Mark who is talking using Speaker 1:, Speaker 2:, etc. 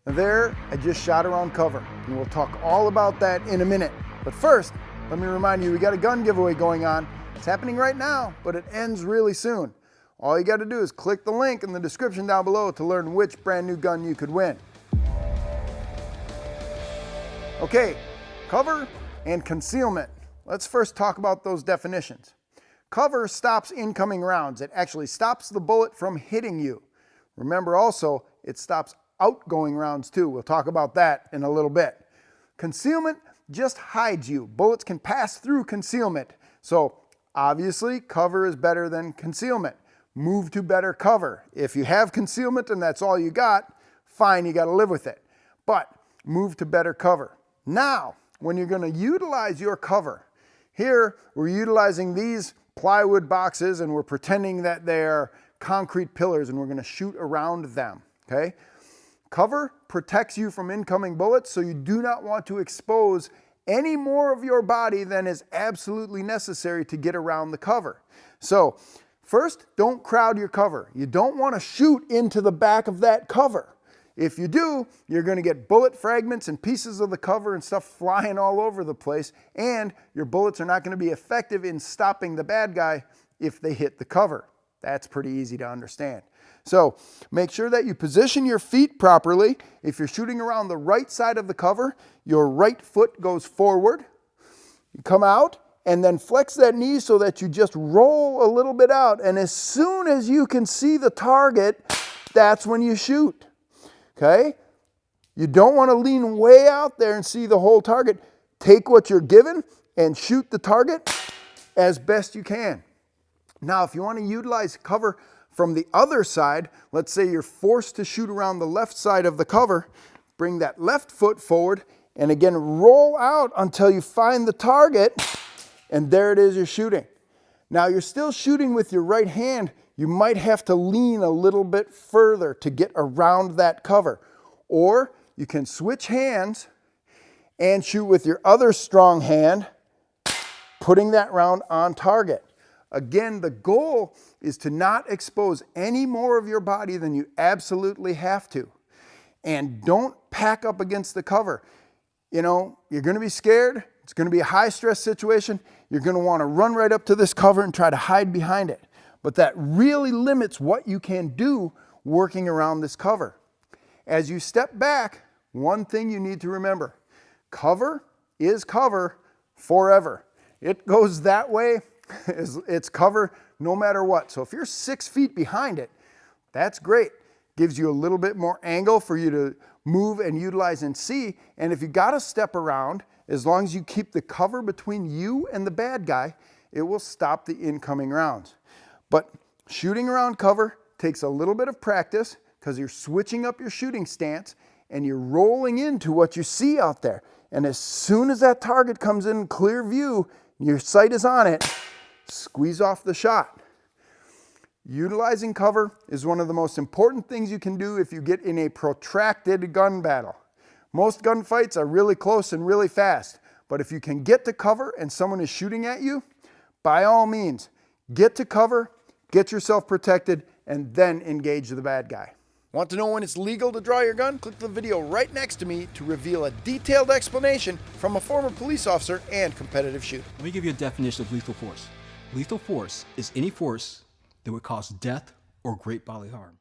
Speaker 1: There, I just shot around cover, and we'll talk all about that in a minute. But first, let me remind you, we got a gun giveaway going on. It's happening right now, but it ends really soon. All you got to do is click the link in the description down below to learn which brand new gun you could win. Okay, cover and concealment. Let's first talk about those definitions. Cover stops incoming rounds. It actually stops the bullet from hitting you. Remember also, it stops outgoing rounds too. We'll talk about that in a little bit. Concealment just hides you. Bullets can pass through concealment. So obviously, cover is better than concealment. Move to better cover. If you have concealment and that's all you got, fine, you got to live with it. But move to better cover. Now, when you're going to utilize your cover, here we're utilizing these plywood boxes and we're pretending that they're concrete pillars and we're going to shoot around them, okay? Cover protects you from incoming bullets, so you do not want to expose any more of your body than is absolutely necessary to get around the cover. So first, don't crowd your cover. You don't want to shoot into the back of that cover. If you do, you're going to get bullet fragments and pieces of the cover and stuff flying all over the place, and your bullets are not going to be effective in stopping the bad guy if they hit the cover. That's pretty easy to understand. So make sure that you position your feet properly. If you're shooting around the right side of the cover, your right foot goes forward. You come out and then flex that knee so that you just roll a little bit out. And as soon as you can see the target, that's when you shoot. Okay? You don't want to lean way out there and see the whole target. Take what you're given and shoot the target as best you can. Now, if you want to utilize cover from the other side, let's say you're forced to shoot around the left side of the cover, bring that left foot forward and again roll out until you find the target, and there it is, you're shooting. Now, you're still shooting with your right hand. You might have to lean a little bit further to get around that cover. Or you can switch hands and shoot with your other strong hand, putting that round on target. Again, the goal is to not expose any more of your body than you absolutely have to. And don't pack up against the cover. You know, you're going to be scared. It's going to be a high stress situation. You're going to want to run right up to this cover and try to hide behind it. But that really limits what you can do working around this cover. As you step back, one thing you need to remember: cover is cover forever. It goes that way. It's cover no matter what. So if you're 6 feet behind it, that's great. Gives you a little bit more angle for you to move and utilize and see. And if you got to step around, as long as you keep the cover between you and the bad guy, it will stop the incoming rounds. But shooting around cover takes a little bit of practice because you're switching up your shooting stance and you're rolling into what you see out there. And as soon as that target comes in clear view, your sight is on it, squeeze off the shot. Utilizing cover is one of the most important things you can do if you get in a protracted gun battle. Most gunfights are really close and really fast, but if you can get to cover and someone is shooting at you, by all means, get to cover, get yourself protected, and then engage the bad guy. Want to know when it's legal to draw your gun? Click the video right next to me to reveal a detailed explanation from a former police officer and competitive shooter.
Speaker 2: Let me give you a definition of lethal force. Lethal force is any force that would cause death or great bodily harm.